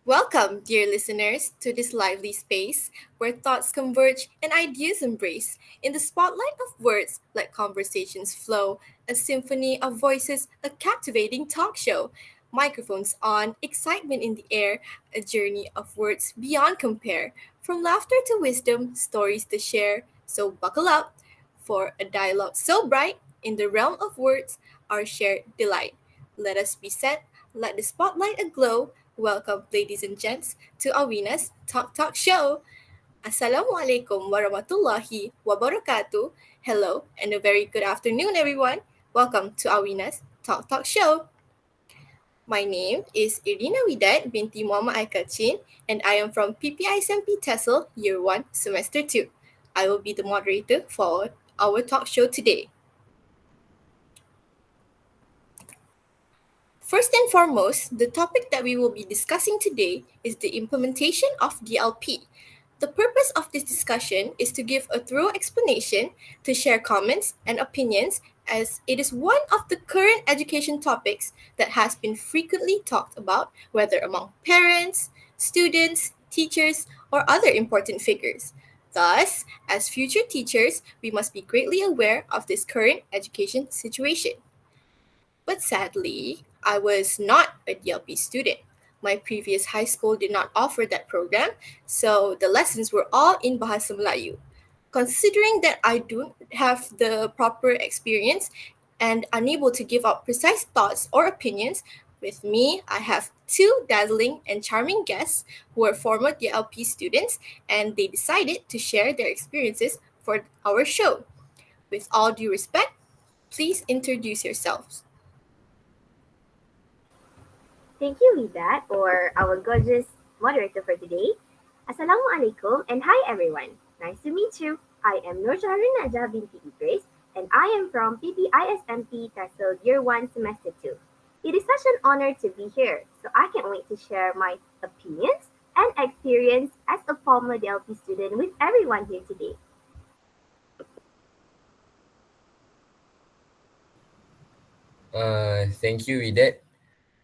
Welcome, dear listeners, to this lively space where thoughts converge and ideas embrace. In the spotlight of words, let conversations flow, a symphony of voices, a captivating talk show. Microphones on, excitement in the air, a journey of words beyond compare. From laughter to wisdom, stories to share. So buckle up for a dialogue so bright in the realm of words, our shared delight. Let us be set, let the spotlight aglow. Welcome, ladies and gents, to AWiNa's Talk Show. Assalamualaikum warahmatullahi wabarakatuh. Hello, and a very good afternoon, everyone. Welcome to AWiNa's Talk Show. My name is Irdina WIDAD binti Muhammad Aikachin, and I am from PPISMP TESL Year 1, Semester 2. I will be the moderator for our talk show today. First and foremost, the topic that we will be discussing today is the implementation of DLP. The purpose of this discussion is to give a thorough explanation, to share comments and opinions, as it is one of the current education topics that has been frequently talked about, whether among parents, students, teachers, or other important figures. Thus, as future teachers, we must be greatly aware of this current education situation. But sadly, I was not a DLP student. My previous high school did not offer that program, so the lessons were all in Bahasa Melayu. Considering that I don't have the proper experience and unable to give out precise thoughts or opinions, with me, I have two dazzling and charming guests who are former DLP students, and they decided to share their experiences for our show. With all due respect, please introduce yourselves. Thank you, Lida, or our gorgeous moderator for today. Assalamualaikum and hi everyone. Nice to meet you. I am SYAHRUN NAJAH binti IDRIS and I am from PPISMP TESL Year 1 Semester 2. It is such an honor to be here, so I can't wait to share my opinions and experience as a former DLP student with everyone here today. Thank you, WIDAD.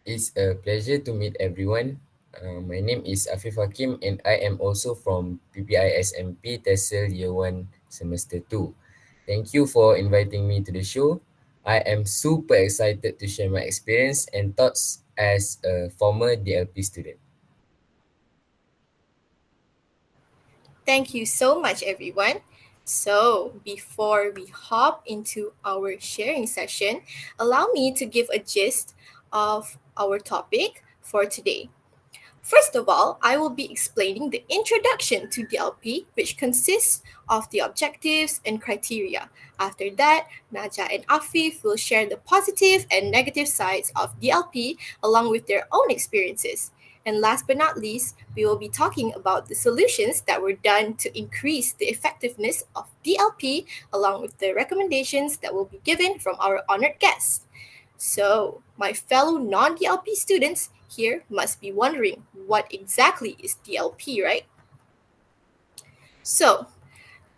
It's a pleasure to meet everyone. My name is AFIF HAKIM and I am also from PPISMP TESL Year 1 Semester 2. Thank you for inviting me to the show. I am super excited to share my experience and thoughts as a former DLP student. Thank you so much, everyone. So, before we hop into our sharing session, allow me to give a gist of our topic for today. First of all, I will be explaining the introduction to DLP, which consists of the objectives and criteria. After that, Najah and Afif will share the positive and negative sides of DLP along with their own experiences. And last but not least, we will be talking about the solutions that were done to increase the effectiveness of DLP along with the recommendations that will be given from our honored guests. So, my fellow non DLP students here must be wondering what exactly is DLP, right? So,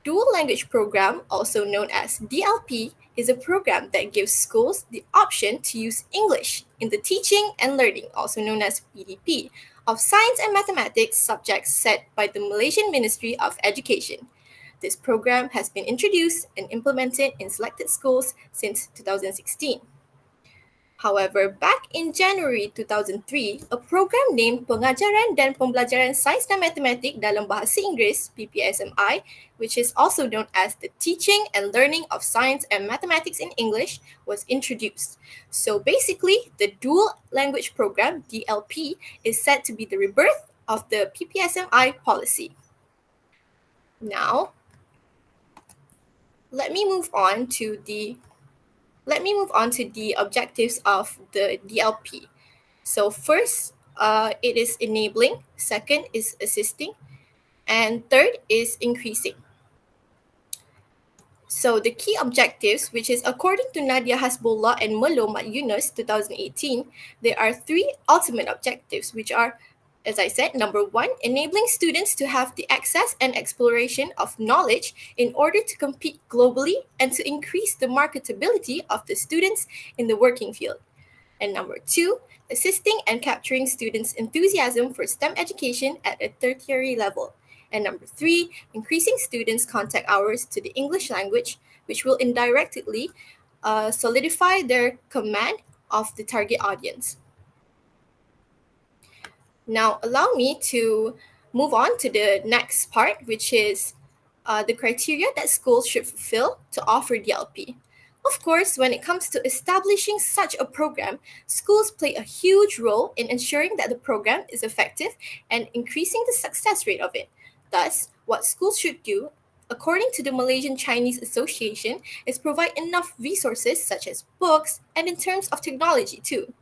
Dual Language Program, also known as DLP, is a program that gives schools the option to use English in the teaching and learning, also known as PDP, of science and mathematics subjects set by the Malaysian Ministry of Education. This program has been introduced and implemented in selected schools since 2016. However, back in January 2003, a program named Pengajaran dan Pembelajaran Sains dan Matematik dalam Bahasa Inggeris (PPSMI), which is also known as the Teaching and Learning of Science and Mathematics in English, was introduced. So basically, the Dual Language Program (DLP) is said to be the rebirth of the PPSMI policy. Now, let me move on to the objectives of the DLP. So first, it is enabling. Second is assisting, and third is increasing. So the key objectives, which is according to Nadia Hasbullah and Malom at Yunus 2018, there are three ultimate objectives, which are, as I said, number one, enabling students to have the access and exploration of knowledge in order to compete globally and to increase the marketability of the students in the working field. And number two, assisting and capturing students' enthusiasm for STEM education at a tertiary level. And number three, increasing students' contact hours to the English language, which will indirectly solidify their command of the target audience. Now, allow me to move on to the next part, which is the criteria that schools should fulfill to offer DLP. Of course, when it comes to establishing such a program, schools play a huge role in ensuring that the program is effective and increasing the success rate of it. Thus, what schools should do, according to the Malaysian Chinese Association, is provide enough resources such as books and in terms of technology too.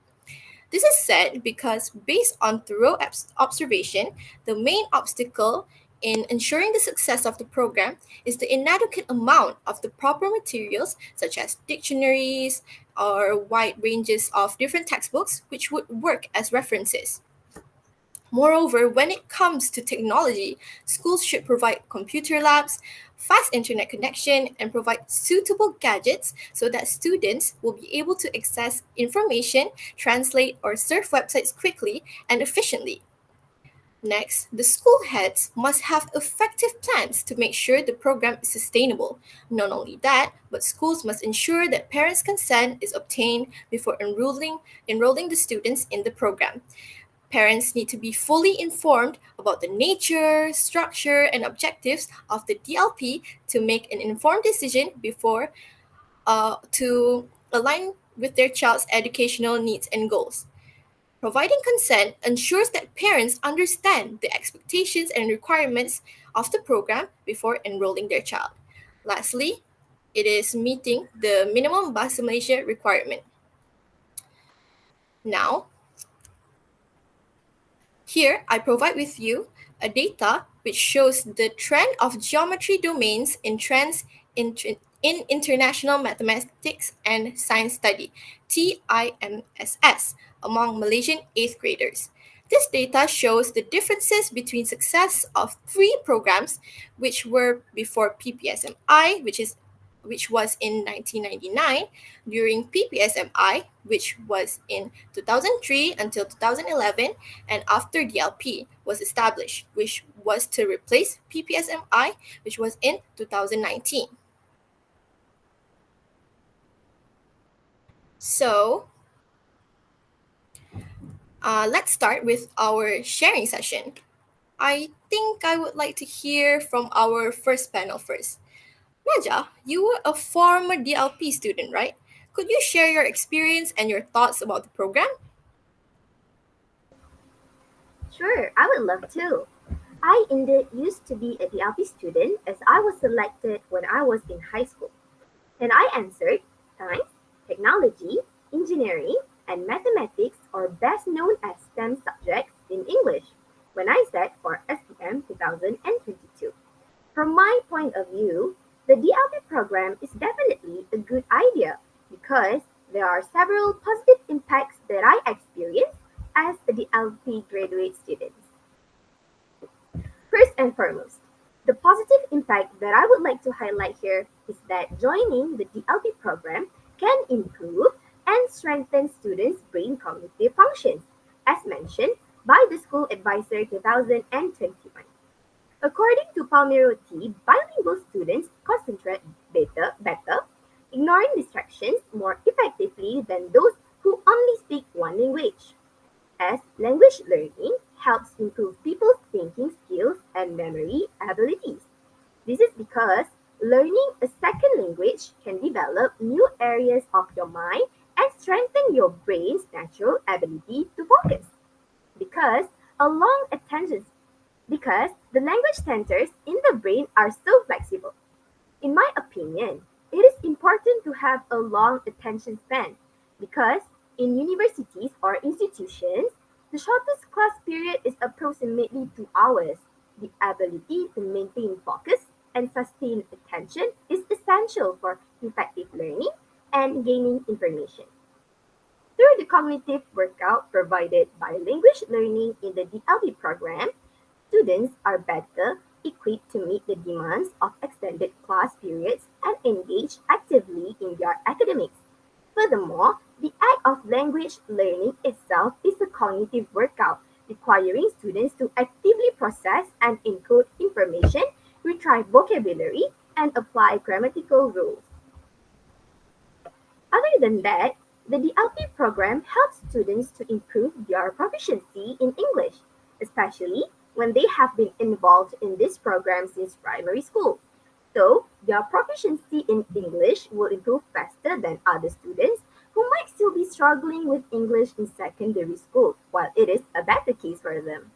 This is said because, based on thorough observation, the main obstacle in ensuring the success of the program is the inadequate amount of the proper materials, such as dictionaries or wide ranges of different textbooks, which would work as references. Moreover, when it comes to technology, schools should provide computer labs, fast internet connection, and provide suitable gadgets so that students will be able to access information, translate, or surf websites quickly and efficiently. Next, the school heads must have effective plans to make sure the program is sustainable. Not only that, but schools must ensure that parents' consent is obtained before enrolling the students in the program. Parents need to be fully informed about the nature, structure, and objectives of the DLP to make an informed decision before to align with their child's educational needs and goals. Providing consent ensures that parents understand the expectations and requirements of the program before enrolling their child. Lastly, it is meeting the minimum Bahasa Malaysia requirement. Now, here, I provide with you a data which shows the trend of geometry domains in trends in international mathematics and science study, TIMSS, among Malaysian 8th graders. This data shows the differences between success of three programs which were before PPSMI, which was in 1999, during PPSMI, which was in 2003 until 2011, and after DLP was established, which was to replace PPSMI, which was in 2019. So, let's start with our sharing session. I think I would like to hear from our first panel first. Najah, you were a former DLP student, right? Could you share your experience and your thoughts about the program? Sure, I would love to. I indeed used to be a DLP student as I was selected when I was in high school. And I answered science, technology, engineering, and mathematics are best known as STEM subjects in English when I sat for SPM 2022. From my point of view, the DLP program is definitely a good idea because there are several positive impacts that I experienced as a DLP graduate student. First and foremost, the positive impact that I would like to highlight here is that joining the DLP program can improve and strengthen students' brain cognitive functions, as mentioned by the School Advisor 2021. According to Palmirotti, bilingual students concentrate better, ignoring distractions more effectively than those who only speak one language, as language learning helps improve people's thinking skills and memory abilities. This is because learning a second language can develop new areas of your mind and strengthen your brain's natural ability to focus. Because a long attention because the language centers in the brain are so flexible. In my opinion, it is important to have a long attention span because in universities or institutions, the shortest class period is approximately 2 hours. The ability to maintain focus and sustain attention is essential for effective learning and gaining information. Through the cognitive workout provided by language learning in the DLB program, students are better equipped to meet the demands of extended class periods and engage actively in their academics. Furthermore, the act of language learning itself is a cognitive workout, requiring students to actively process and encode information, retrieve vocabulary, and apply grammatical rules. Other than that, the DLP program helps students to improve their proficiency in English, especially when they have been involved in this program since primary school. So, their proficiency in English will improve faster than other students who might still be struggling with English in secondary school, while it is a better case for them.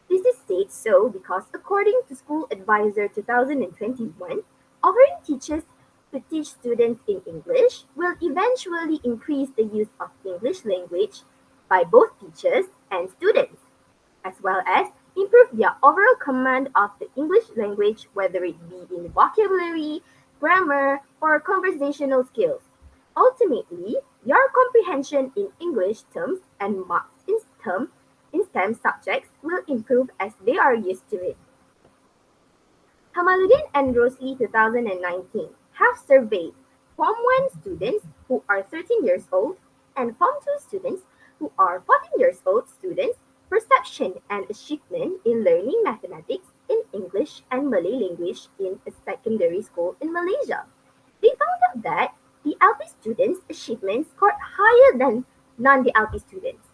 This is said so because according to School Advisor 2021, offering teachers to teach students in English will eventually increase the use of English language by both teachers and students, as well as improve their overall command of the English language, whether it be in vocabulary, grammar, or conversational skills. Ultimately, your comprehension in English terms and marks in STEM subjects will improve as they are used to it. Hamaluddin and Rosli 2019 have surveyed Form 1 students who are 13 years old and Form 2 students who are 14 years old students' perception and achievement in learning mathematics in English and Malay language in a secondary school in Malaysia. They found out that DLP students' achievements scored higher than non-DLP students.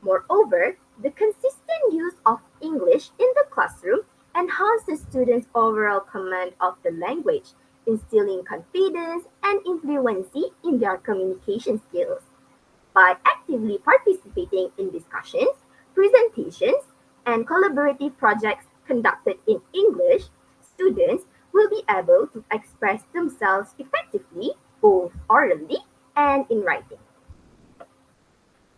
Moreover, the consistent use of English in the classroom enhances students' overall command of the language, instilling confidence and fluency in their communication skills. By actively participating in discussions, presentations, and collaborative projects conducted in English, students will be able to express themselves effectively, both orally and in writing.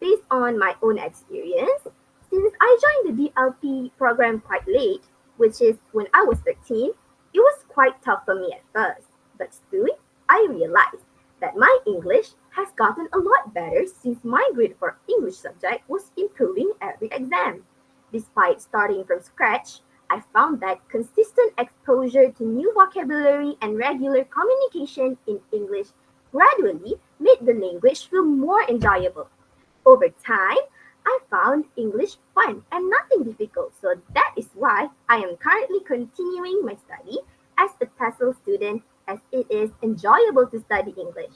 Based on my own experience, since I joined the DLP program quite late, which is when I was 13, it was quite tough for me at first. But soon, I realized that my English has gotten a lot better since my grade for English subject was improving every exam. Despite starting from scratch, I found that consistent exposure to new vocabulary and regular communication in English gradually made the language feel more enjoyable. Over time, I found English fun and nothing difficult, so that is why I am currently continuing my study as a TESOL student as it is enjoyable to study English.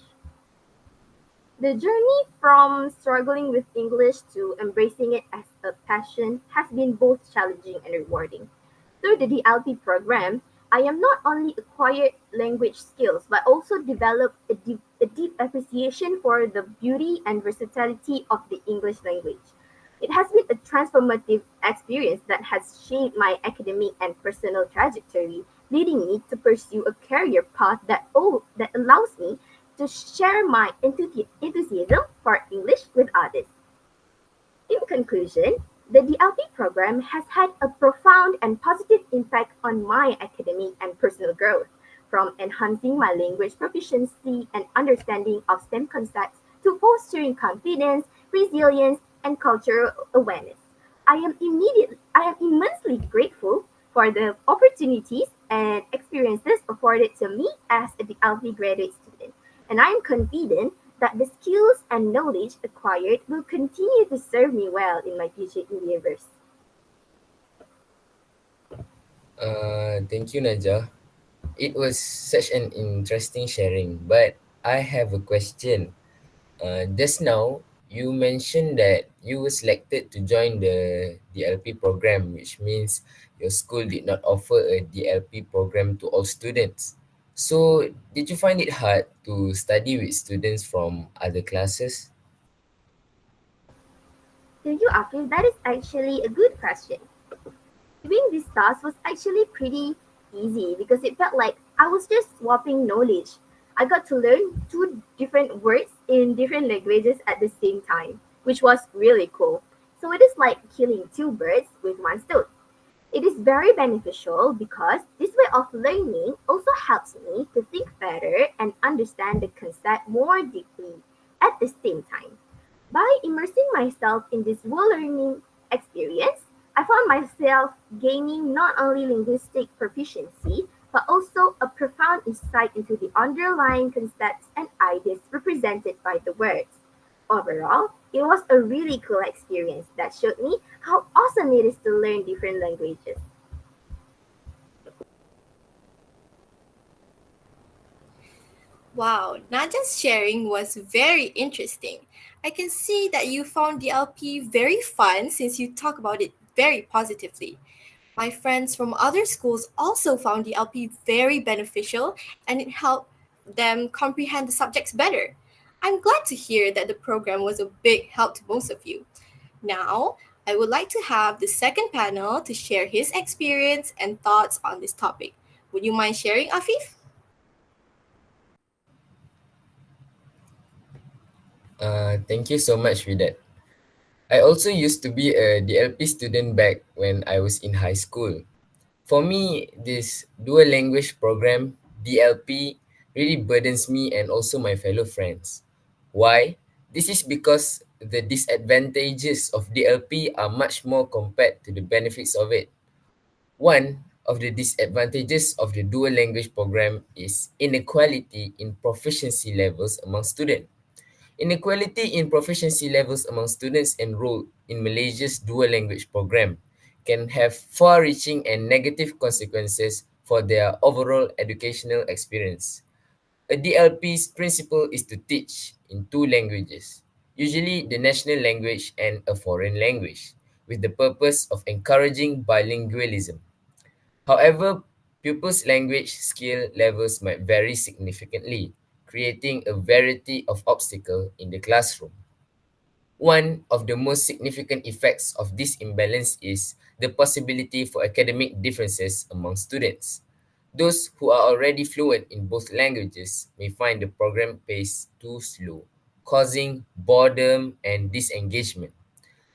The journey from struggling with English to embracing it as a passion has been both challenging and rewarding. Through the DLP program, I am not only acquired language skills but also developed a deep appreciation for the beauty and versatility of the English language. It has been a transformative experience that has shaped my academic and personal trajectory, leading me to pursue a career path that allows me to share my enthusiasm for English with others. In conclusion, the DLP program has had a profound and positive impact on my academic and personal growth, from enhancing my language proficiency and understanding of STEM concepts to fostering confidence, resilience, and cultural awareness. I am immensely grateful for the opportunities and experiences afforded to me as a DLP graduate student, and I am confident that the skills and knowledge acquired will continue to serve me well in my future endeavors. Thank you, Najah. It was such an interesting sharing, but I have a question. Just now, you mentioned that you were selected to join the DLP program, which means your school did not offer a DLP program to all students. So, did you find it hard to study with students from other classes? To you, Afif, that is actually a good question. Doing this task was actually pretty easy because it felt like I was just swapping knowledge. I got to learn two different words in different languages at the same time, which was really cool. So it is like killing two birds with one stone. It is very beneficial because this way of learning also helps me to think better and understand the concept more deeply at the same time. By immersing myself in this world learning experience, I found myself gaining not only linguistic proficiency but also a profound insight into the underlying concepts and ideas represented by the words. Overall, it was a really cool experience that showed me how awesome it is to learn different languages. Wow, Naja's sharing was very interesting. I can see that you found the LP very fun since you talk about it very positively. My friends from other schools also found the LP very beneficial and it helped them comprehend the subjects better. I'm glad to hear that the program was a big help to most of you. Now, I would like to have the second panel to share his experience and thoughts on this topic. Would you mind sharing, Afif? Thank you so much, WIDAD. I also used to be a DLP student back when I was in high school. For me, this dual language program, DLP, really burdens me and also my fellow friends. Why? This is because the disadvantages of DLP are much more compared to the benefits of it. One of the disadvantages of the dual language program is inequality in proficiency levels among students. Inequality in proficiency levels among students enrolled in Malaysia's dual language program can have far reaching and negative consequences for their overall educational experience. A DLP's principle is to teach in two languages, usually the national language and a foreign language, with the purpose of encouraging bilingualism. However, pupils' language skill levels might vary significantly, creating a variety of obstacles in the classroom. One of the most significant effects of this imbalance is the possibility for academic differences among students. Those who are already fluent in both languages may find the program pace too slow, causing boredom and disengagement.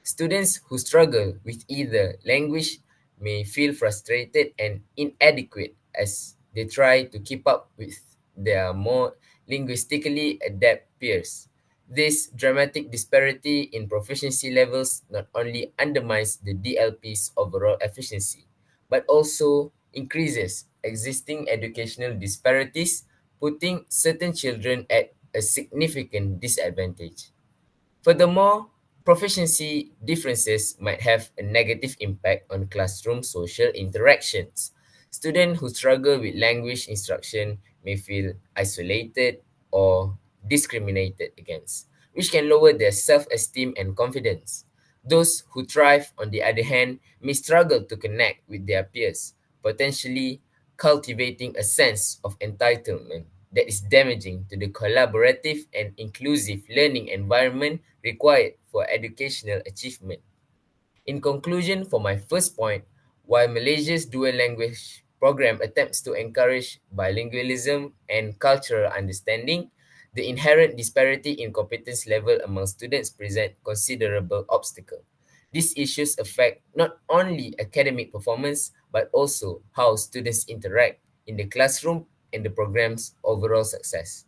Students who struggle with either language may feel frustrated and inadequate as they try to keep up with their more linguistically adept peers. This dramatic disparity in proficiency levels not only undermines the DLP's overall efficiency, but also increases existing educational disparities, putting certain children at a significant disadvantage. Furthermore, proficiency differences might have a negative impact on classroom social interactions. Students who struggle with language instruction may feel isolated or discriminated against, which can lower their self esteem and confidence. Those who thrive, on the other hand, may struggle to connect with their peers, potentially cultivating a sense of entitlement that is damaging to the collaborative and inclusive learning environment required for educational achievement. In conclusion, for my first point, while Malaysia's dual language program attempts to encourage bilingualism and cultural understanding, the inherent disparity in competence level among students present considerable obstacle. These issues affect not only academic performance but also how students interact in the classroom and the program's overall success.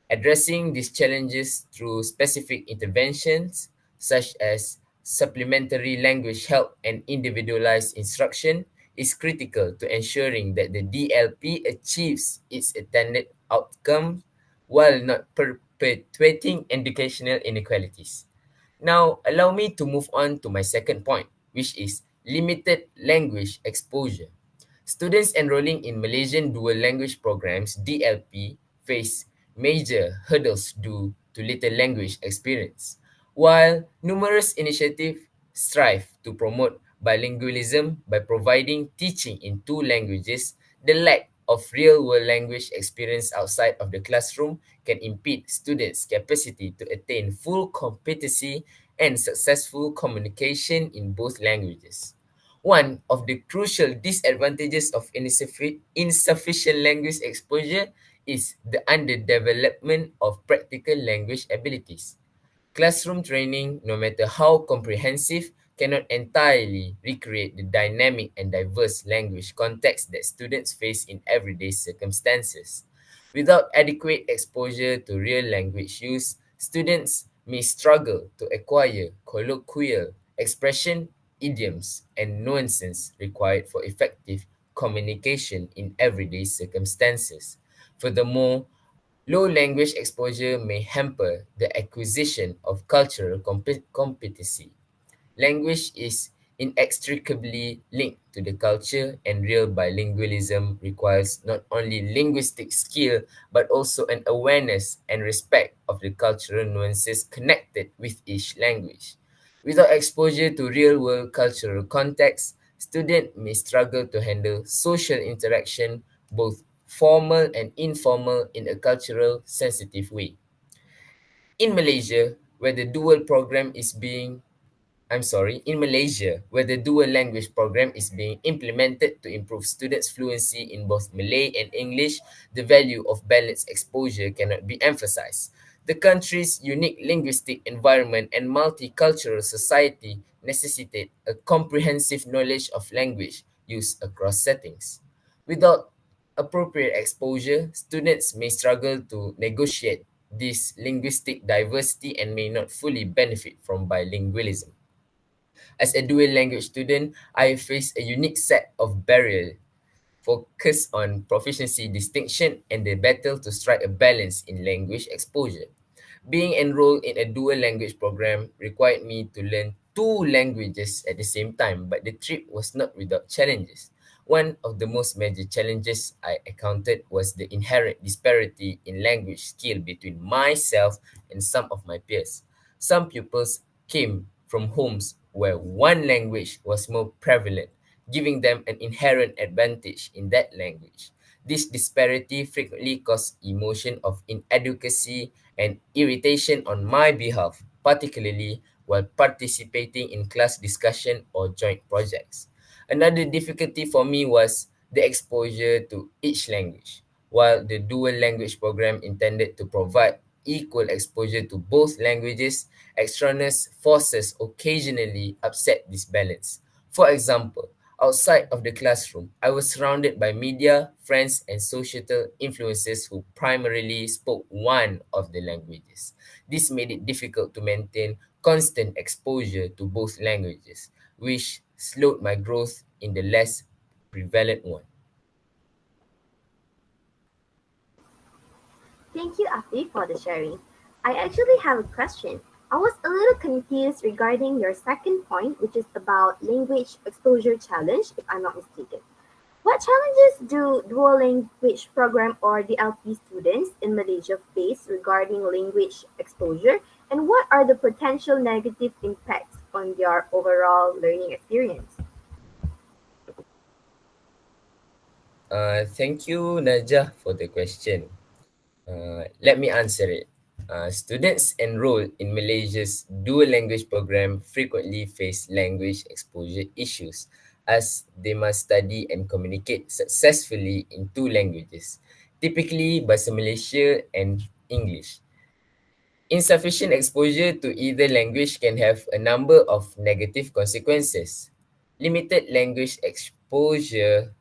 Addressing these challenges through specific interventions such as supplementary language help and individualized instruction is critical to ensuring that the DLP achieves its intended outcome while not perpetuating educational inequalities. Now, allow me to move on to my second point, which is limited language exposure. Students enrolling in Malaysian dual language programs (DLP) face major hurdles due to little language experience. While numerous initiatives strive to promote bilingualism by providing teaching in two languages, the lack of real-world language experience outside of the classroom can impede students' capacity to attain full competency and successful communication in both languages. One of the crucial disadvantages of insufficient language exposure is the underdevelopment of practical language abilities. Classroom training, no matter how comprehensive, cannot entirely recreate the dynamic and diverse language context that students face in everyday circumstances. Without adequate exposure to real language use, students may struggle to acquire colloquial expression, idioms, and nuances required for effective communication in everyday circumstances. Furthermore, low language exposure may hamper the acquisition of cultural competency. Language is inextricably linked to the culture, and real bilingualism requires not only linguistic skill but also an awareness and respect of the cultural nuances connected with each language. Without exposure to real world cultural context, students may struggle to handle social interaction, both formal and informal, in a cultural sensitive way. In Malaysia, where the dual program is being in Malaysia, where the dual language program is being implemented to improve students' fluency in both Malay and English, the value of balanced exposure cannot be emphasized. The country's unique linguistic environment and multicultural society necessitate a comprehensive knowledge of language used across settings. Without appropriate exposure, students may struggle to negotiate this linguistic diversity and may not fully benefit from bilingualism. As a dual language student, I face a unique set of barriers focused on proficiency distinction and the battle to strike a balance in language exposure. Being enrolled in a dual language program required me to learn two languages at the same time, but the trip was not without challenges. One of the most major challenges I encountered was the inherent disparity in language skill between myself and some of my peers. Some pupils came from homes where one language was more prevalent, giving them an inherent advantage in that language. This disparity frequently caused emotion of inadequacy and irritation on my behalf, particularly while participating in class discussion or joint projects. Another difficulty for me was the exposure to each language. While the dual language program intended to provide equal exposure to both languages, extraneous forces occasionally upset this balance. For example, outside of the classroom, I was surrounded by media, friends, and societal influences who primarily spoke one of the languages. This made it difficult to maintain constant exposure to both languages, which slowed my growth in the less prevalent one. Thank you, Afi, for the sharing. I actually have a question. I was a little confused regarding your second point, which is about language exposure challenge, if I'm not mistaken. What challenges do dual language program or DLP students in Malaysia face regarding language exposure, and what are the potential negative impacts on their overall learning experience? Thank you, Najah, for the question. Let me answer it. Students enrolled in Malaysia's dual language program frequently face language exposure issues as they must study and communicate successfully in two languages, typically Bahasa Malaysia and English. Insufficient exposure to either language can have a number of negative consequences. Limited language exposure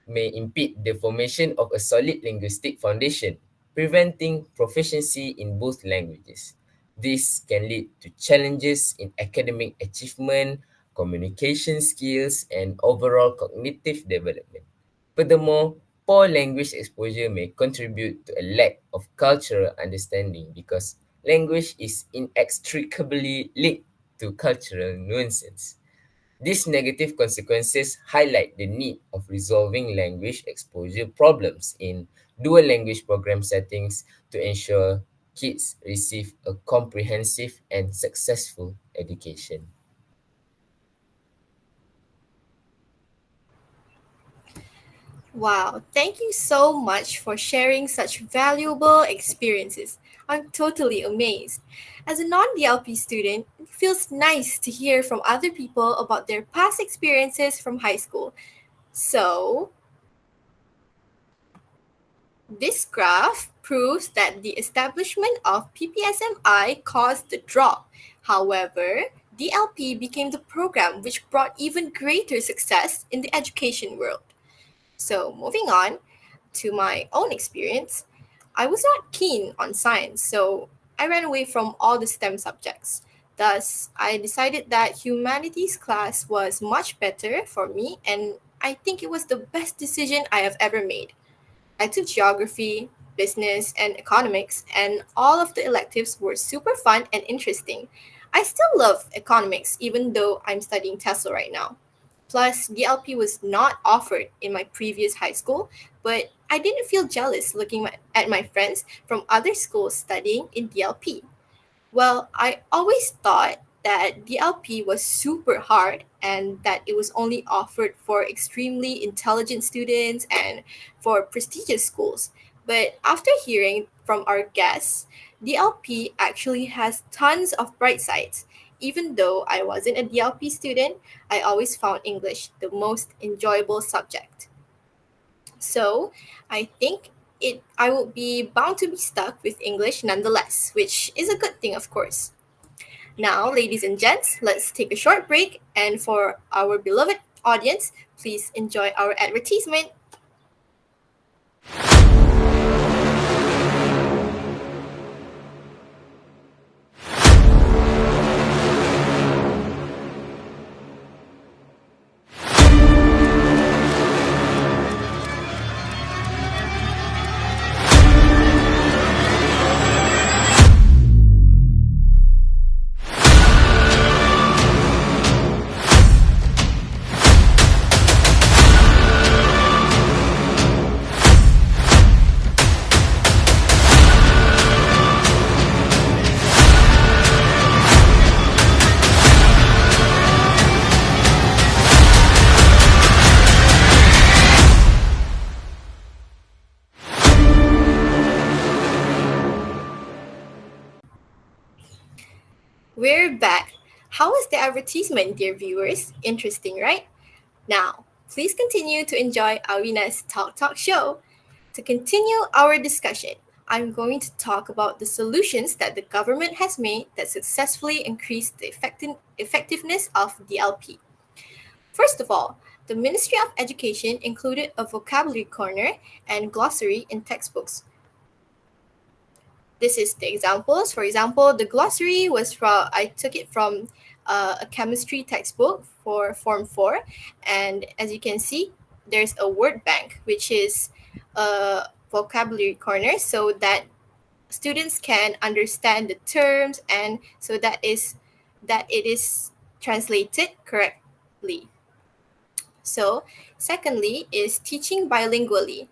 may impede the formation of a solid linguistic foundation, preventing proficiency in both languages. This can lead to challenges in academic achievement, communication skills, and overall cognitive development. Furthermore, poor language exposure may contribute to a lack of cultural understanding because language is inextricably linked to cultural nuances. These negative consequences highlight the need of resolving language exposure problems in dual language program settings to ensure kids receive a comprehensive and successful education. Wow, thank you so much for sharing such valuable experiences. I'm totally amazed. As a non DLP student, it feels nice to hear from other people about their past experiences from high school. So, this graph proves that the establishment of PPSMI caused the drop. However, DLP became the program which brought even greater success in the education world. So, moving on to my own experience, I was not keen on science, so I ran away from all the STEM subjects. Thus, I decided that humanities class was much better for me and I think it was the best decision I have ever made. I took geography, business, and economics, and all of the electives were super fun and interesting. I still love economics, even though I'm studying TESOL right now. Plus, DLP was not offered in my previous high school, but I didn't feel jealous looking at my friends from other schools studying in DLP. Well, I always thought that DLP was super hard and that it was only offered for extremely intelligent students and for prestigious schools. But after hearing from our guests, DLP actually has tons of bright sides. Even though I wasn't a DLP student, I always found English the most enjoyable subject. So I think I will be bound to be stuck with English nonetheless, which is a good thing, of course. Now, ladies and gents, let's take a short break, and for our beloved audience, please enjoy our advertisement. We're back. How was the advertisement, dear viewers? Interesting, right? Now, please continue to enjoy AWiNa's Talk Show. To continue our discussion, I'm going to talk about the solutions that the government has made that successfully increase the effectiveness of DLP. First of all, the Ministry of Education included a vocabulary corner and glossary in textbooks. This is the examples. For example, the glossary I took it from a chemistry textbook for Form 4. And as you can see, there's a word bank, which is a vocabulary corner so that students can understand the terms and so that it is translated correctly. So, secondly, is teaching bilingually.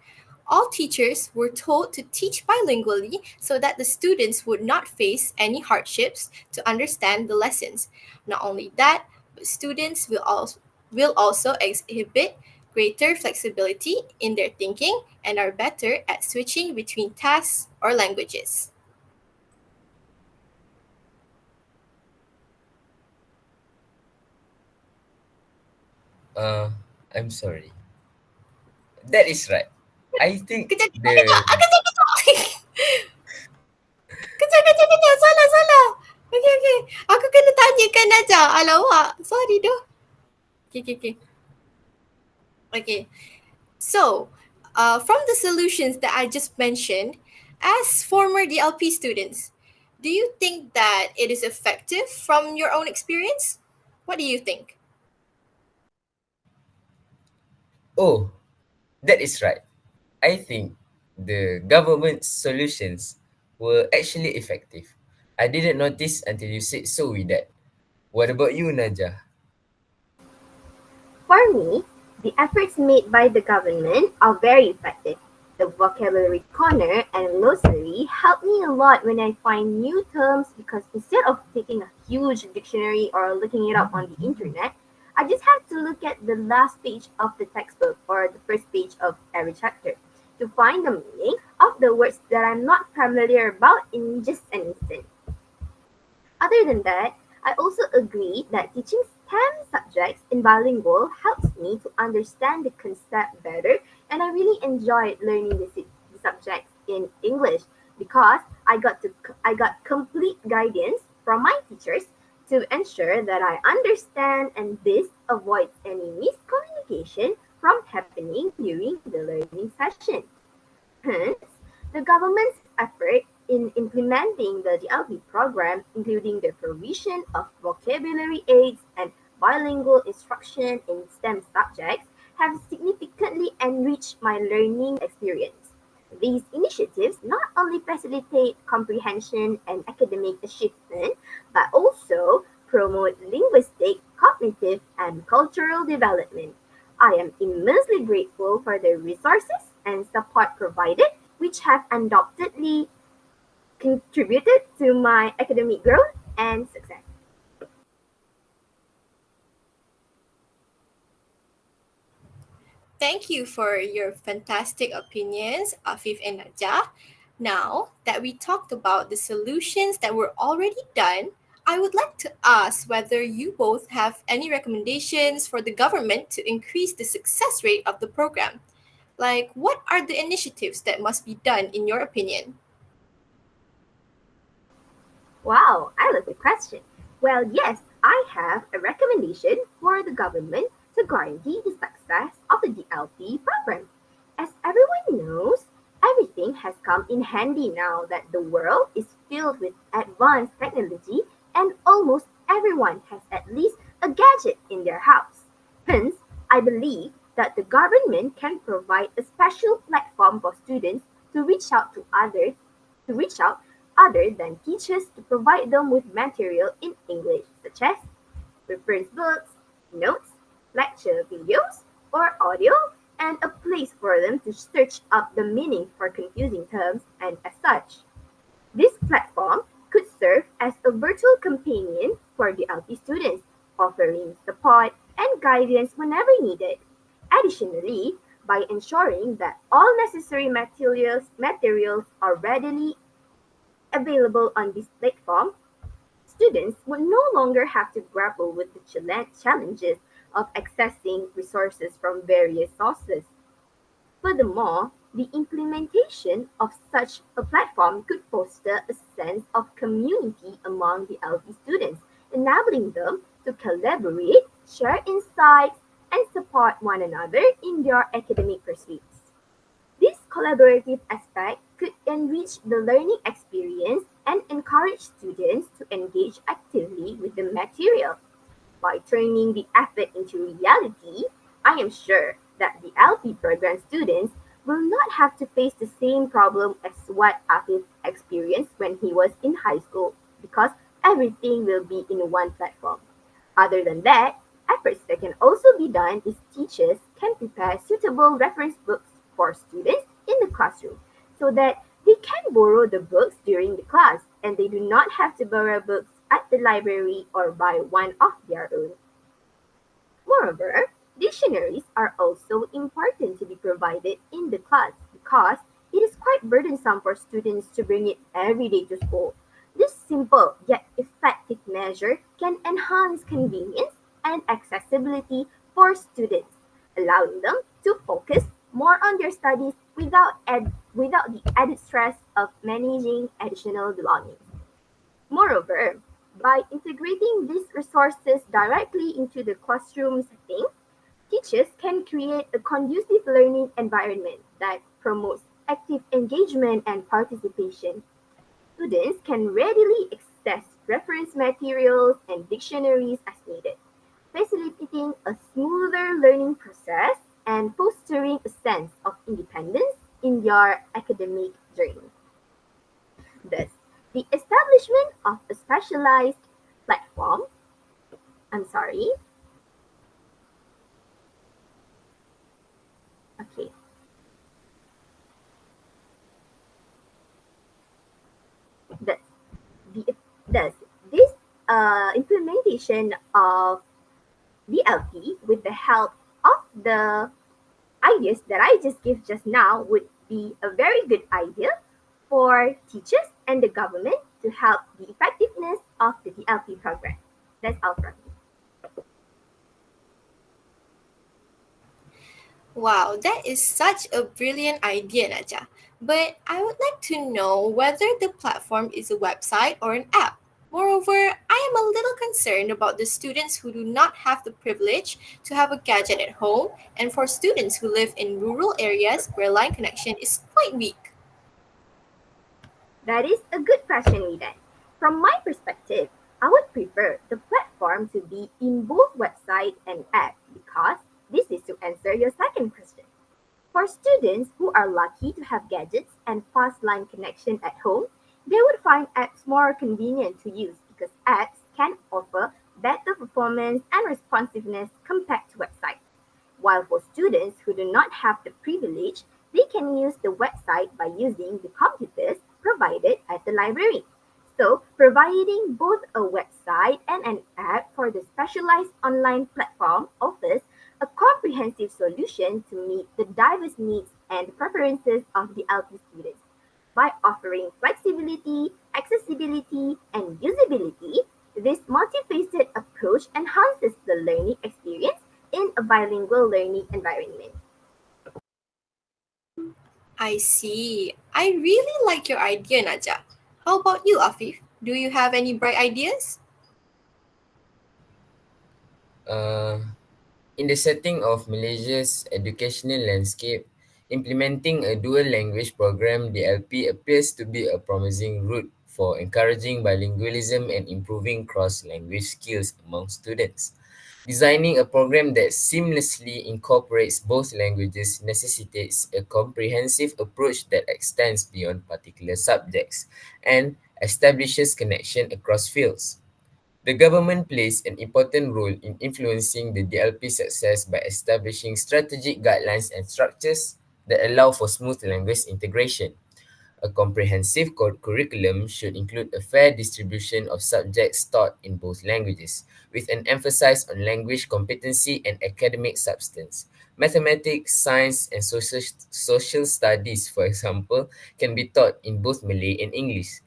All teachers were told to teach bilingually so that the students would not face any hardships to understand the lessons. Not only that, but students will also exhibit greater flexibility in their thinking and are better at switching between tasks or languages. Uh, I'm sorry. That is right. I think Kejap, kejap, kejap. the Kejap, kejap. Kejap, kejap, kejap. Salah, salah. Okay, okay. Aku kena tanyakan Najah. Alamak. Sorry doh. Okay, okay, okay. Okay. So, from the solutions that I just mentioned, as former DLP students, do you think that it is effective from your own experience? What do you think? oh, that is right. I think the government's solutions were actually effective. I didn't notice until you said so with that. What about you, Najah? For me, the efforts made by the government are very effective. The vocabulary corner and glossary help me a lot when I find new terms because instead of taking a huge dictionary or looking it up on the internet, I just have to look at the last page of the textbook or the first page of every chapter to find the meaning of the words that I'm not familiar about in just an instant. Other than that, I also agree that teaching STEM subjects in bilingual helps me to understand the concept better, and I really enjoyed learning the subjects in English because I got complete guidance from my teachers to ensure that I understand, and this avoids any miscommunication from happening during the learning session. Hence, the government's effort in implementing the DLP program, including the provision of vocabulary aids and bilingual instruction in STEM subjects, have significantly enriched my learning experience. These initiatives not only facilitate comprehension and academic achievement, but also promote linguistic, cognitive, and cultural development. I am immensely grateful for the resources and support provided, which have undoubtedly contributed to my academic growth and success. Thank you for your fantastic opinions, Afif and Najah. Now that we talked about the solutions that were already done, I would like to ask whether you both have any recommendations for the government to increase the success rate of the program. Like, what are the initiatives that must be done in your opinion? Wow, I love the question. Well, yes, I have a recommendation for the government to guarantee the success of the DLP program. As everyone knows, everything has come in handy now that the world is filled with advanced technology and almost everyone has at least a gadget in their house. Hence, I believe that the government can provide a special platform for students to reach out other than teachers to provide them with material in English, such as reference books, notes, lecture videos, or audio, and a place for them to search up the meaning for confusing terms and as such. This platform could serve as a virtual companion for the LP students, offering support and guidance whenever needed. Additionally, by ensuring that all necessary materials are readily available on this platform, students would no longer have to grapple with the challenges of accessing resources from various sources. Furthermore, the implementation of such a platform could foster a sense of community among the LP students, enabling them to collaborate, share insights, and support one another in their academic pursuits. This collaborative aspect could enrich the learning experience and encourage students to engage actively with the material. By turning the effort into reality, I am sure that the LP program students will not have to face the same problem as what Afif experienced when he was in high school because everything will be in one platform. Other than that, efforts that can also be done is teachers can prepare suitable reference books for students in the classroom so that they can borrow the books during the class and they do not have to borrow books at the library or buy one of their own. Moreover, dictionaries are also important to be provided in the class because it is quite burdensome for students to bring it every day to school. This simple yet effective measure can enhance convenience and accessibility for students, allowing them to focus more on their studies without the added stress of managing additional belongings. Moreover, by integrating these resources directly into the classroom setting, teachers can create a conducive learning environment that promotes active engagement and participation. Students can readily access reference materials and dictionaries as needed, facilitating a smoother learning process and fostering a sense of independence in their academic journey. Thus, the establishment of a specialized platform, I'm sorry, okay, thus, thus this implementation of DLP with the help of the ideas that I just gave just now would be a very good idea for teachers and the government to help the effectiveness of the DLP program. That's all from me. Wow, that is such a brilliant idea, Najah. But I would like to know whether the platform is a website or an app. Moreover, I am a little concerned about the students who do not have the privilege to have a gadget at home and for students who live in rural areas where line connection is quite weak. That is a good question, Eden. From my perspective, I would prefer the platform to be in both website and app because this is to answer your second question. For students who are lucky to have gadgets and fast line connection at home, they would find apps more convenient to use because apps can offer better performance and responsiveness compared to websites. While for students who do not have the privilege, they can use the website by using the computers provided at the library. So, providing both a website and an app for the specialized online platform offers a comprehensive solution to meet the diverse needs and preferences of the LP students. By offering flexibility, accessibility, and usability, this multifaceted approach enhances the learning experience in a bilingual learning environment. I see. I really like your idea, Najah. How about you, Afif? Do you have any bright ideas? Uh, in the setting of Malaysia's educational landscape, implementing a dual language program DLP appears to be a promising route for encouraging bilingualism and improving cross-language skills among students. Designing a program that seamlessly incorporates both languages necessitates a comprehensive approach that extends beyond particular subjects and establishes connection across fields. The government plays an important role in influencing the DLP success by establishing strategic guidelines and structures that allow for smooth language integration. A comprehensive curriculum should include a fair distribution of subjects taught in both languages, with an emphasis on language competency and academic substance. Mathematics, science, and social studies, for example, can be taught in both Malay and English,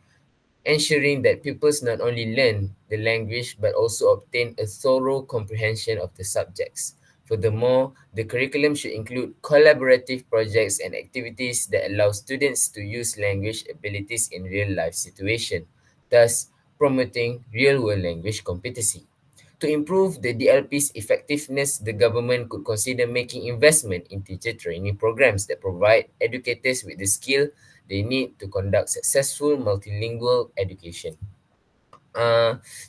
ensuring that pupils not only learn the language but also obtain a thorough comprehension of the subjects. Furthermore, the curriculum should include collaborative projects and activities that allow students to use language abilities in real life situations, thus promoting real world language competency. To improve the DLP's effectiveness, the government could consider making investment in teacher training programs that provide educators with the skill they need to conduct successful multilingual education.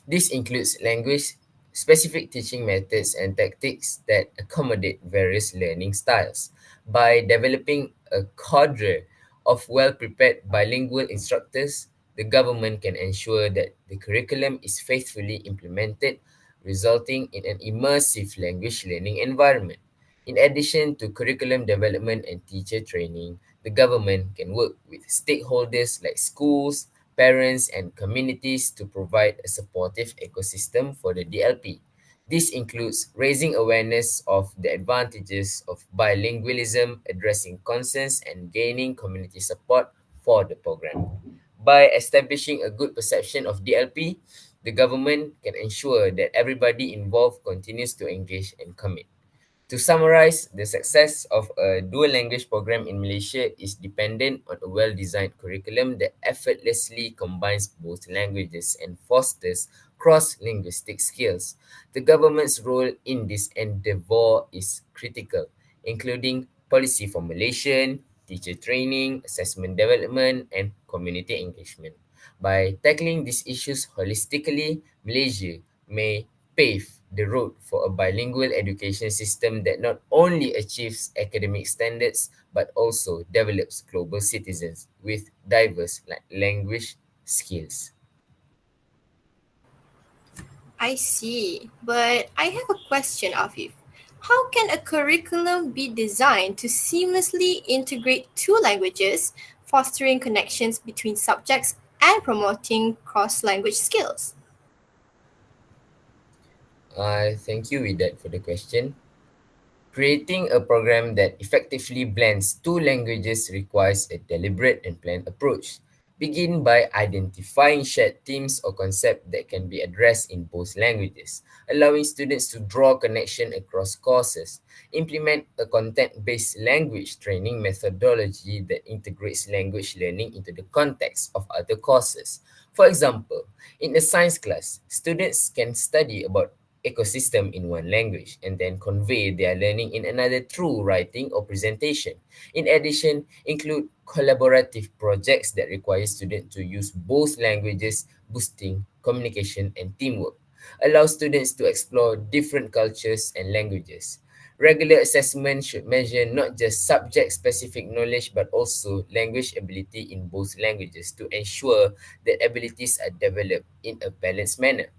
This includes language specific teaching methods and tactics that accommodate various learning styles. By developing a cadre of well prepared bilingual instructors, the government can ensure that the curriculum is faithfully implemented, resulting in an immersive language learning environment. In addition to curriculum development and teacher training, the government can work with stakeholders like schools, parents, and communities to provide a supportive ecosystem for the DLP. This includes raising awareness of the advantages of bilingualism, addressing concerns, and gaining community support for the program. By establishing a good perception of DLP, the government can ensure that everybody involved continues to engage and commit. To summarize, the success of a dual language program in Malaysia is dependent on a well designed curriculum that effortlessly combines both languages and fosters cross linguistic skills. The government's role in this endeavor is critical, including policy formulation, teacher training, assessment development, and community engagement. By tackling these issues holistically, Malaysia may pave the road for a bilingual education system that not only achieves academic standards but also develops global citizens with diverse language skills. I see. But I have a question, Afif. How can a curriculum be designed to seamlessly integrate two languages, fostering connections between subjects and promoting cross language skills? I thank you, Widad, for the question. Creating a program that effectively blends two languages requires a deliberate and planned approach. Begin by identifying shared themes or concepts that can be addressed in both languages, allowing students to draw connection across courses. Implement a content-based language training methodology that integrates language learning into the context of other courses. For example, in a science class, students can study about ecosystem in one language and then convey their learning in another through writing or presentation. In addition, include collaborative projects that require students to use both languages, boosting communication and teamwork. Allow students to explore different cultures and languages. Regular assessment should measure not just subject-specific knowledge but also language ability in both languages to ensure that abilities are developed in a balanced manner.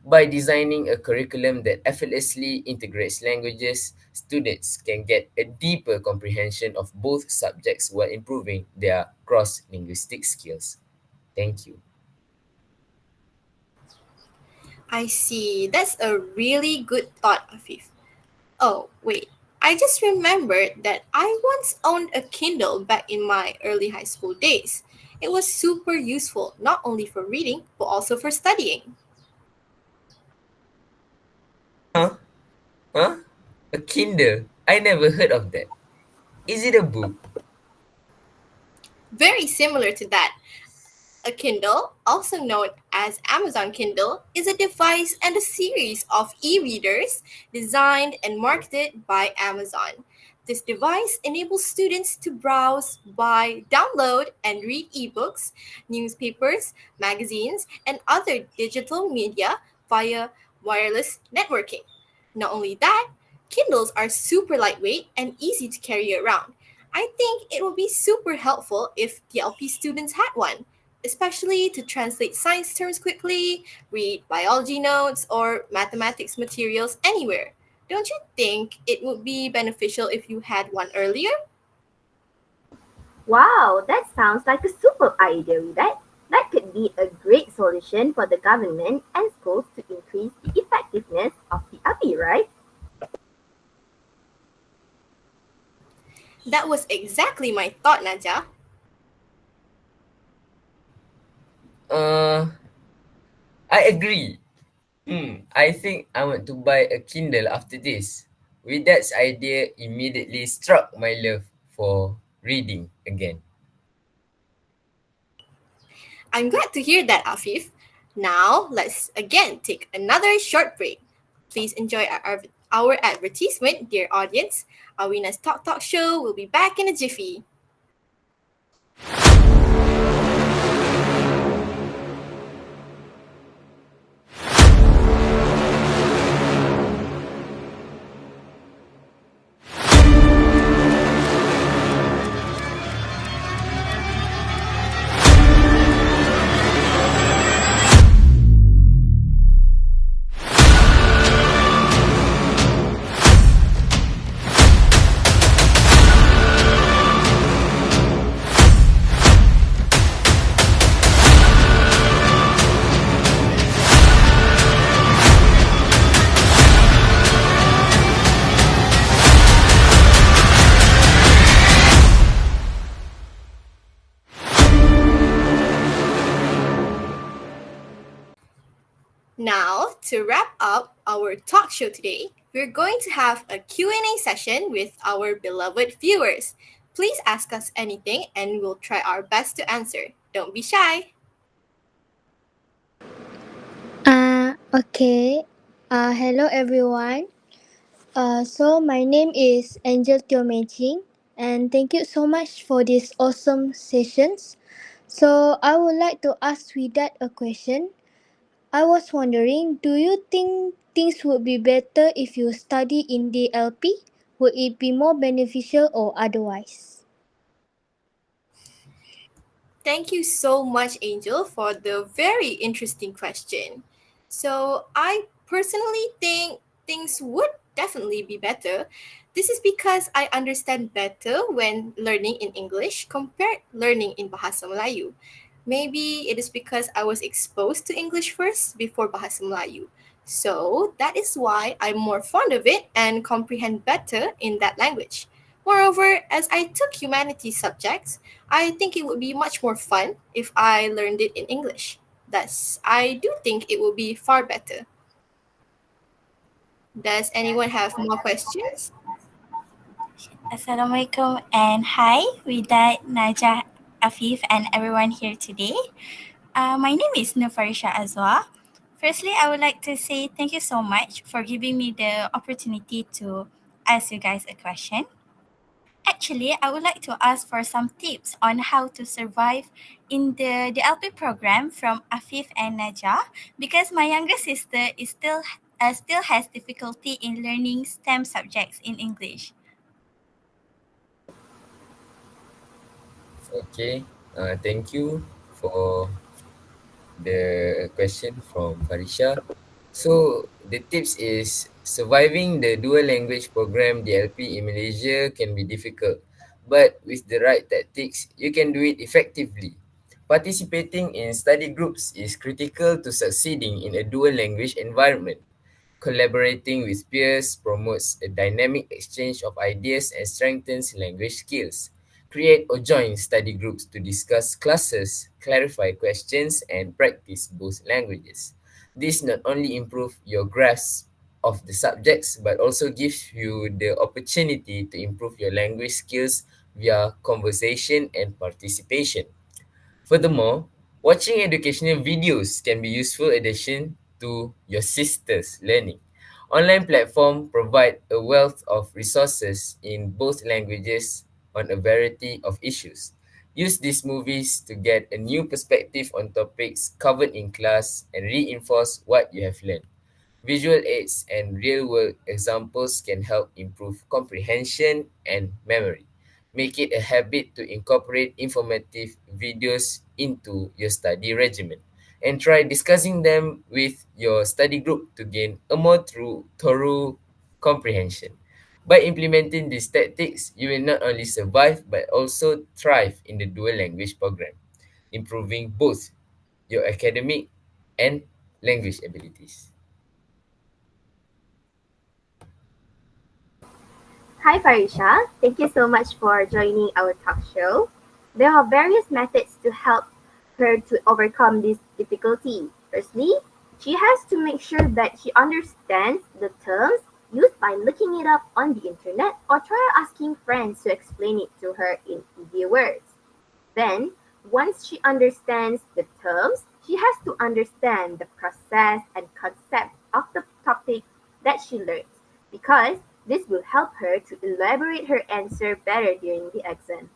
By designing a curriculum that effortlessly integrates languages, students can get a deeper comprehension of both subjects while improving their cross-linguistic skills. Thank you. I see. That's a really good thought, Afif. Oh, wait. I just remembered that I once owned a Kindle back in my early high school days. It was super useful, not only for reading, but also for studying. Huh? Huh? A Kindle? I never heard of that. Is it a book? Very similar to that. A Kindle, also known as Amazon Kindle, is a device and a series of e readers designed and marketed by Amazon. This device enables students to browse, buy, download, and read ebooks, newspapers, magazines, and other digital media via wireless networking. Not only that, Kindles are super lightweight and easy to carry around. I think it would be super helpful if DLP students had one, especially to translate science terms quickly, read biology notes, or mathematics materials anywhere. Don't you think it would be beneficial if you had one earlier? Wow, that sounds like a super idea, That That could be a great solution for the government and schools to increase the effectiveness of the API, right? That was exactly my thought, Najah. Uh, I agree. I think I want to buy a Kindle after this. Widad's idea immediately struck my love for reading again. I'm glad to hear that, Afif. Now, let's again take another short break. Please enjoy our advertisement, dear audience. AWiNa's Talk Show will be back in a jiffy. Now, to wrap up our talk show today, we're going to have a Q&A session with our beloved viewers. Please ask us anything and we'll try our best to answer. Don't be shy. Okay. Hello everyone. So my name is Angel Teo Mei and thank you so much for these awesome sessions. So I would like to ask Widad a question. I was wondering, do you think things would be better if you study in DLP? Would it be more beneficial or otherwise? Thank you so much, Angel, for the very interesting question. So, I personally think things would definitely be better. This is because I understand better when learning in English compared learning in Bahasa Melayu. Maybe it is because I was exposed to English first before Bahasa Melayu. So, that is why I'm more fond of it and comprehend better in that language. Moreover, as I took humanities subjects, I think it would be much more fun if I learned it in English. Thus, I do think it will be far better. Does anyone have more questions? Assalamualaikum and hi, Widad, Najah, Afif, and everyone here today. My name is Nufarisha Azwa. Firstly, I would like to say thank you so much for giving me the opportunity to ask you guys a question. Actually, I would like to ask for some tips on how to survive in the LP program from Afif and Najah because my younger sister is still still has difficulty in learning STEM subjects in English? Okay, thank you for the question from Farisha. So the tips is surviving the dual language program DLP in Malaysia can be difficult, but with the right tactics, you can do it effectively. Participating in study groups is critical to succeeding in a dual language environment. Collaborating with peers promotes a dynamic exchange of ideas and strengthens language skills. Create or join study groups to discuss classes, clarify questions, and practice both languages. This not only improves your grasp of the subjects but also gives you the opportunity to improve your language skills via conversation and participation. Furthermore, watching educational videos can be useful addition to your sister's learning. Online platforms provide a wealth of resources in both languages on a variety of issues. Use these movies to get a new perspective on topics covered in class and reinforce what you have learned. Visual aids and real world examples can help improve comprehension and memory. Make it a habit to incorporate informative videos into your study regimen and try discussing them with your study group to gain a more thorough comprehension. By implementing these tactics, you will not only survive but also thrive in the dual language program, improving both your academic and language abilities. Hi Farisha, thank you so much for joining our talk show. There are various methods to help her to overcome this difficulty. Firstly, she has to make sure that she understands the terms used by looking it up on the internet or try asking friends to explain it to her in easier words. Then, once she understands the terms, she has to understand the process and concept of the topic that she learns because this will help her to elaborate her answer better during the exam.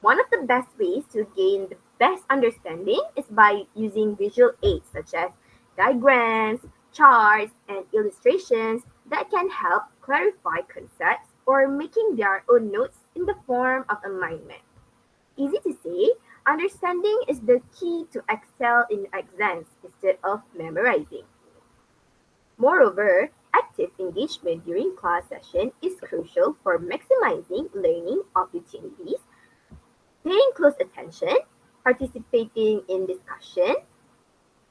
One of the best ways to gain the best understanding is by using visual aids such as diagrams, charts, and illustrations that can help clarify concepts or making their own notes in the form of a mind map. Easy to say, understanding is the key to excel in exams instead of memorizing. Moreover, active engagement during class session is crucial for maximizing learning opportunities. Paying close attention, participating in discussion,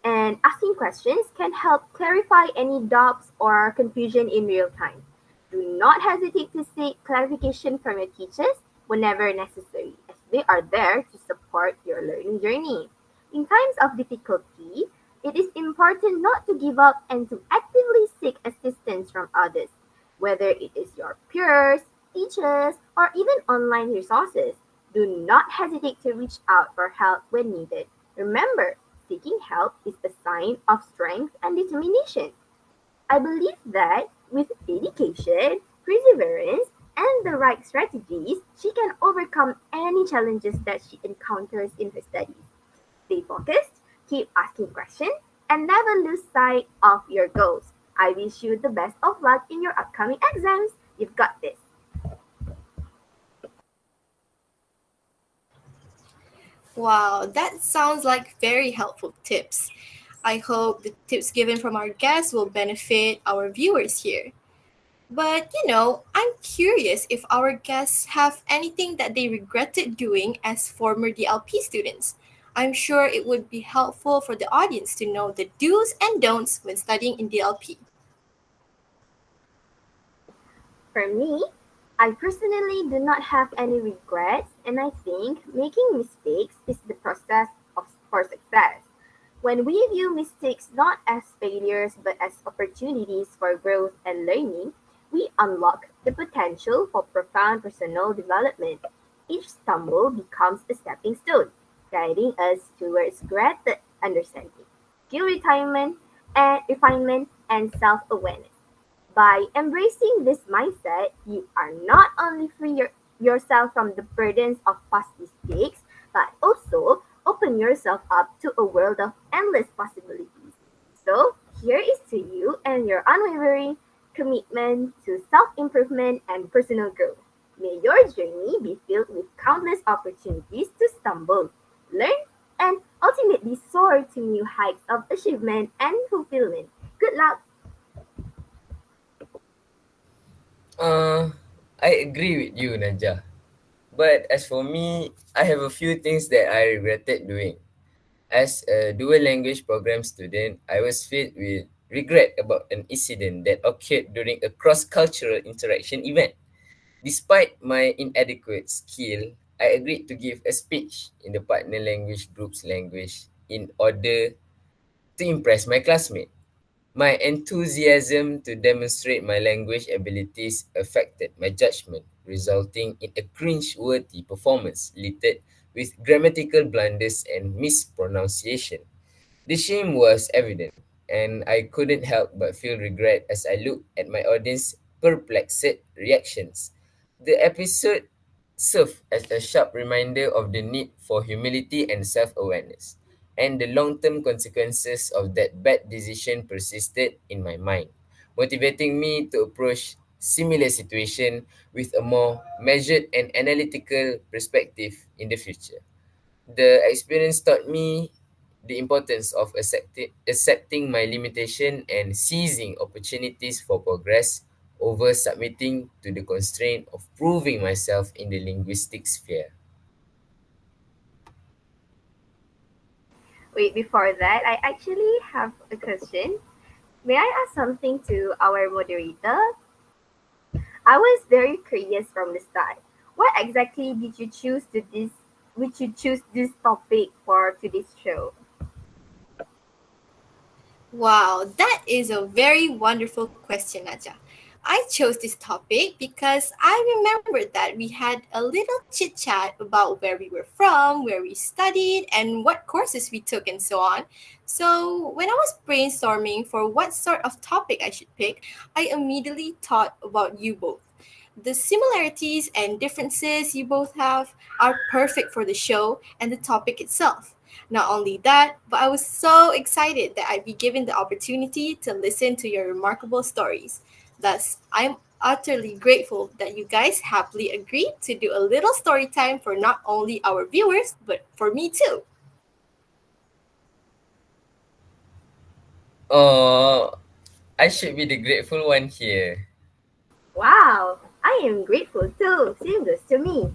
and asking questions can help clarify any doubts or confusion in real time. Do not hesitate to seek clarification from your teachers whenever necessary, as they are there to support your learning journey. In times of difficulty, it is important not to give up and to actively seek assistance from others, whether it is your peers, teachers, or even online resources. Do not hesitate to reach out for help when needed. Remember, seeking help is a sign of strength and determination. I believe that with dedication, perseverance, and the right strategies, she can overcome any challenges that she encounters in her studies. Stay focused, keep asking questions, and never lose sight of your goals. I wish you the best of luck in your upcoming exams. You've got this. Wow, that sounds like very helpful tips. I hope the tips given from our guests will benefit our viewers here. But I'm curious if our guests have anything that they regretted doing as former DLP students. I'm sure it would be helpful for the audience to know the do's and don'ts when studying in DLP. For me, I personally do not have any regrets, and I think making mistakes is the process for success. When we view mistakes not as failures but as opportunities for growth and learning, we unlock the potential for profound personal development. Each stumble becomes a stepping stone, guiding us towards greater understanding, skill refinement, and self-awareness. By embracing this mindset, you are not only yourself from the burdens of past mistakes, but also open yourself up to a world of endless possibilities. So, year is to you and your unwavering commitment to self improvement and personal growth. May your journey be filled with countless opportunities to stumble, learn, and ultimately soar to new heights of achievement and fulfillment. Good luck! Uh, I agree with you, Najah. But as for me, I have a few things that I regretted doing. As a dual language program student, I was filled with regret about an incident that occurred during a cross cultural interaction event. Despite my inadequate skill, I agreed to give a speech in the partner language group's language in order to impress my classmate. My enthusiasm to demonstrate my language abilities affected my judgment, resulting in a cringe-worthy performance littered with grammatical blunders and mispronunciation. The shame was evident, and I couldn't help but feel regret as I looked at my audience's perplexed reactions. The episode served as a sharp reminder of the need for humility and self awareness, and the long term consequences of that bad decision persisted in my mind, motivating me to approach similar situation with a more measured and analytical perspective in the future. The experience taught me the importance of accepting my limitation and seizing opportunities for progress over submitting to the constraint of proving myself in the linguistic sphere. Wait, before that, I actually have a question. May I ask something to our moderator? I was very curious from the start. What exactly did you choose to this? Would you choose this topic for today's show? Wow, that is a very wonderful question, Naja. I chose this topic because I remembered that we had a little chit chat about where we were from, where we studied, and what courses we took, and so on. So, when I was brainstorming for what sort of topic I should pick, I immediately thought about you both. The similarities and differences you both have are perfect for the show and the topic itself. Not only that, but I was so excited that I'd be given the opportunity to listen to your remarkable stories. Thus, I'm utterly grateful that you guys happily agreed to do a little story time for not only our viewers, but for me too. Oh, I should be the grateful one here. Wow, I am grateful too. Same goes to me.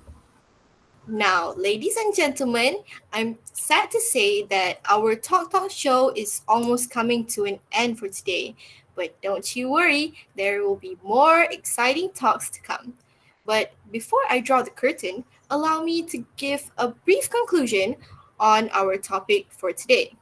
Now, ladies and gentlemen, I'm sad to say that our Talk show is almost coming to an end for today. But don't you worry, there will be more exciting talks to come. But before I draw the curtain, allow me to give a brief conclusion on our topic for today.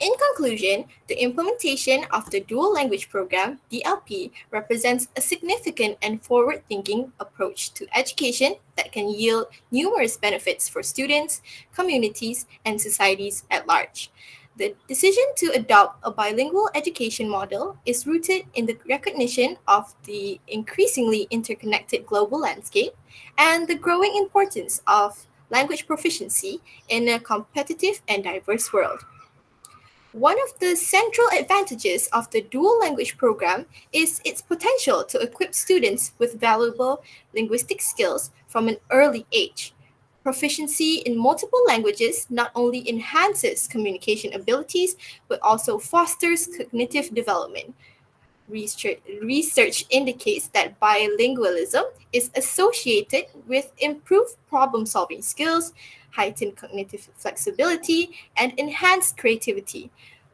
In conclusion, the implementation of the Dual Language Program, DLP, represents a significant and forward thinking approach to education that can yield numerous benefits for students, communities, and societies at large. The decision to adopt a bilingual education model is rooted in the recognition of the increasingly interconnected global landscape and the growing importance of language proficiency in a competitive and diverse world. One of the central advantages of the dual language program is its potential to equip students with valuable linguistic skills from an early age. Proficiency in multiple languages not only enhances communication abilities but also fosters cognitive development. Research indicates that bilingualism is associated with improved problem solving skills, heightened cognitive flexibility, and enhanced creativity.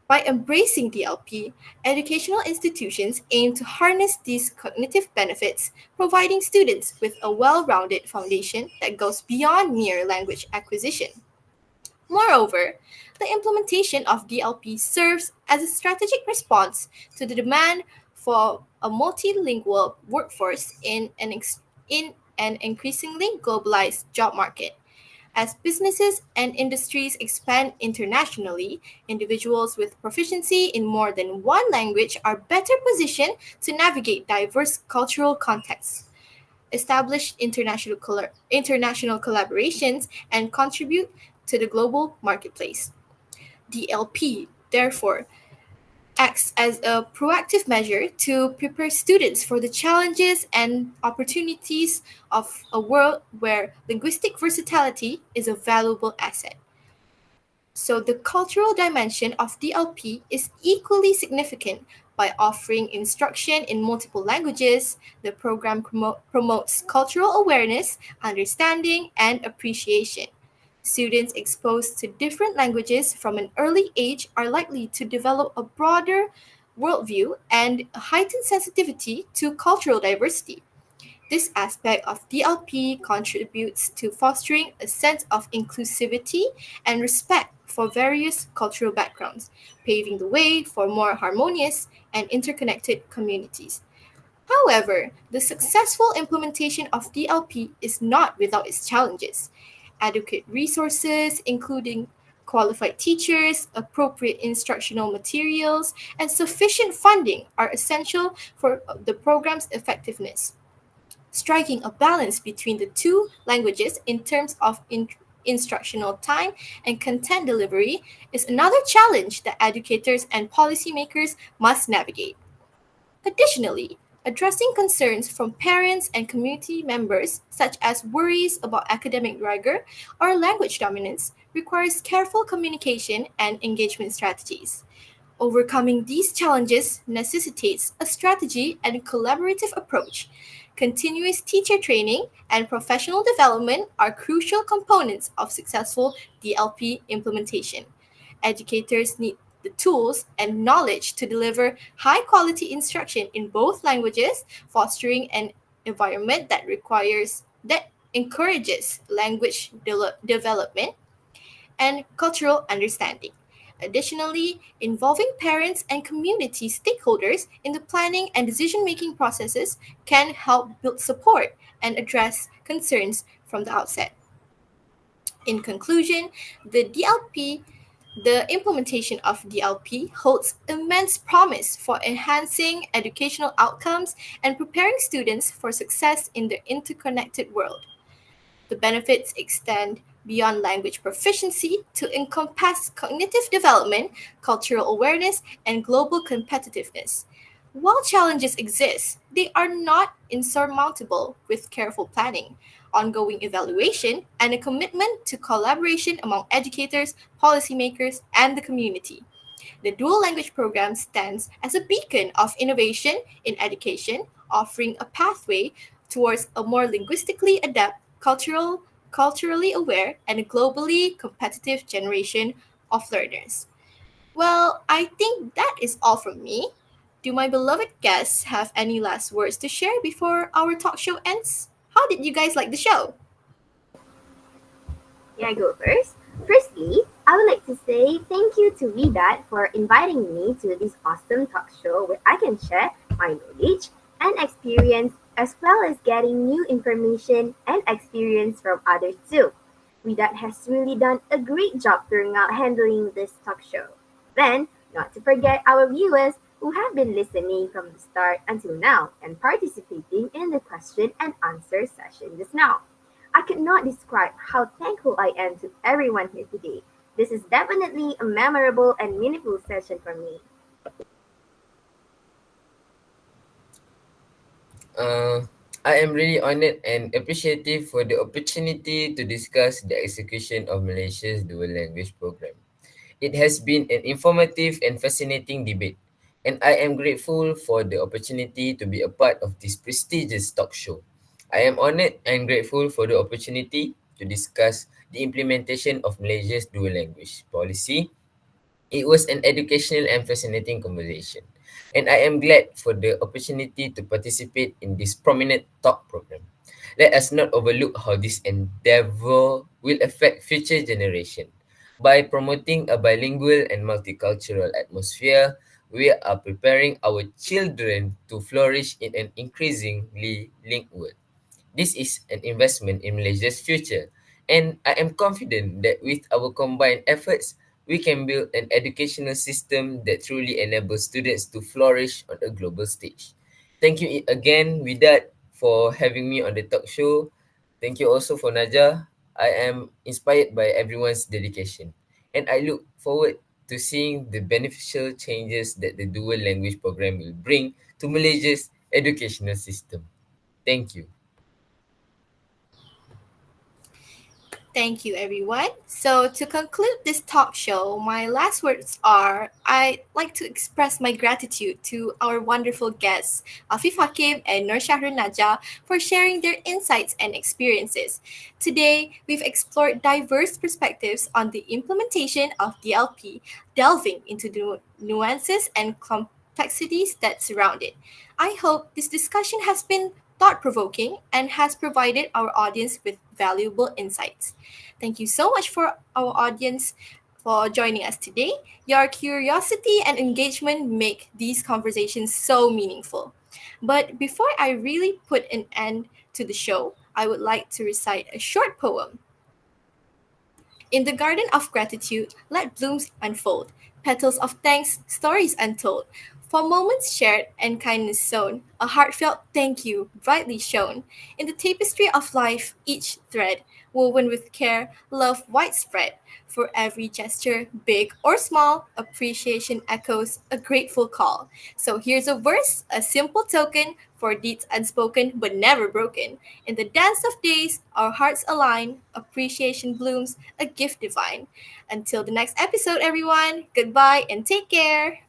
By embracing DLP, educational institutions aim to harness these cognitive benefits, providing students with a well rounded foundation that goes beyond mere language acquisition. Moreover, the implementation of DLP serves as a strategic response to the demand for a multilingual workforce in an increasingly globalized job market. As businesses and industries expand internationally, individuals with proficiency in more than one language are better positioned to navigate diverse cultural contexts, establish international collaborations, and contribute to the global marketplace. DLP, therefore, acts as a proactive measure to prepare students for the challenges and opportunities of a world where linguistic versatility is a valuable asset. So, the cultural dimension of DLP is equally significant. By offering instruction in multiple languages, the program promotes cultural awareness, understanding, and appreciation. Students exposed to different languages from an early age are likely to develop a broader worldview and a heightened sensitivity to cultural diversity. This aspect of DLP contributes to fostering a sense of inclusivity and respect for various cultural backgrounds, paving the way for more harmonious and interconnected communities. However, the successful implementation of DLP is not without its challenges. Adequate resources, including qualified teachers, appropriate instructional materials, and sufficient funding, are essential for the program's effectiveness. Striking a balance between the two languages in terms of instructional time and content delivery is another challenge that educators and policymakers must navigate. Additionally, addressing concerns from parents and community members, such as worries about academic rigor or language dominance, requires careful communication and engagement strategies. Overcoming these challenges necessitates a strategy and collaborative approach. Continuous teacher training and professional development are crucial components of successful DLP implementation. Educators need the tools and knowledge to deliver high quality instruction in both languages, fostering an environment that encourages language development and cultural understanding. Additionally, involving parents and community stakeholders in the planning and decision making processes can help build support and address concerns from the outset. In conclusion, the implementation of DLP holds immense promise for enhancing educational outcomes and preparing students for success in the interconnected world. The benefits extend beyond language proficiency to encompass cognitive development, cultural awareness, and global competitiveness. While challenges exist, they are not insurmountable with careful planning, ongoing evaluation, and a commitment to collaboration among educators, policymakers, and the community. The dual language program stands as a beacon of innovation in education, offering a pathway towards a more linguistically adept, culturally aware, and globally competitive generation of learners. Well, I think that is all from me. Do my beloved guests have any last words to share before our talk show ends? How did you guys like the show? May I go first? Firstly, I would like to say thank you to WIDAD for inviting me to this awesome talk show where I can share my knowledge and experience as well as getting new information and experience from others too. WIDAD has really done a great job throughout handling this talk show. Then, not to forget our viewers who have been listening from the start until now and participating in the question and answer session just now. I could not describe how thankful I am to everyone here today. This is definitely a memorable and meaningful session for me. Uh, I am really honored and appreciative for the opportunity to discuss the execution of Malaysia's dual language program. It has been an informative and fascinating debate, and I am grateful for the opportunity to be a part of this prestigious talk show. I am honored and grateful for the opportunity to discuss the implementation of Malaysia's dual language policy. It was an educational and fascinating conversation, and I am glad for the opportunity to participate in this prominent talk program. Let us not overlook how this endeavor will affect future generation. By promoting a bilingual and multicultural atmosphere, we are preparing our children to flourish in an increasingly linked world. This is an investment in Malaysia's future, and I am confident that with our combined efforts, we can build an educational system that truly enables students to flourish on a global stage. Thank you again, Widat, for having me on the talk show. Thank you also for Najah. I am inspired by everyone's dedication, and I look forward to seeing the beneficial changes that the dual language program will bring to Malaysia's educational system. Thank you. Thank you, everyone. So, to conclude this talk show, my last words are I'd like to express my gratitude to our wonderful guests, Afif Hakim and SYAHRUN Najah, for sharing their insights and experiences. Today, we've explored diverse perspectives on the implementation of DLP, delving into the nuances and complexities that surround it. I hope this discussion has been thought provoking and has provided our audience with valuable insights. Thank you so much for our audience for joining us today. Your curiosity and engagement make these conversations so meaningful. But before I really put an end to the show, I would like to recite a short poem. In the garden of gratitude, let blooms unfold, petals of thanks, stories untold. For moments shared and kindness sown, a heartfelt thank you brightly shone. In the tapestry of life, each thread, woven with care, love widespread. For every gesture, big or small, appreciation echoes a grateful call. So here's a verse, a simple token for deeds unspoken but never broken. In the dance of days, our hearts align, appreciation blooms, a gift divine. Until the next episode, everyone, goodbye and take care.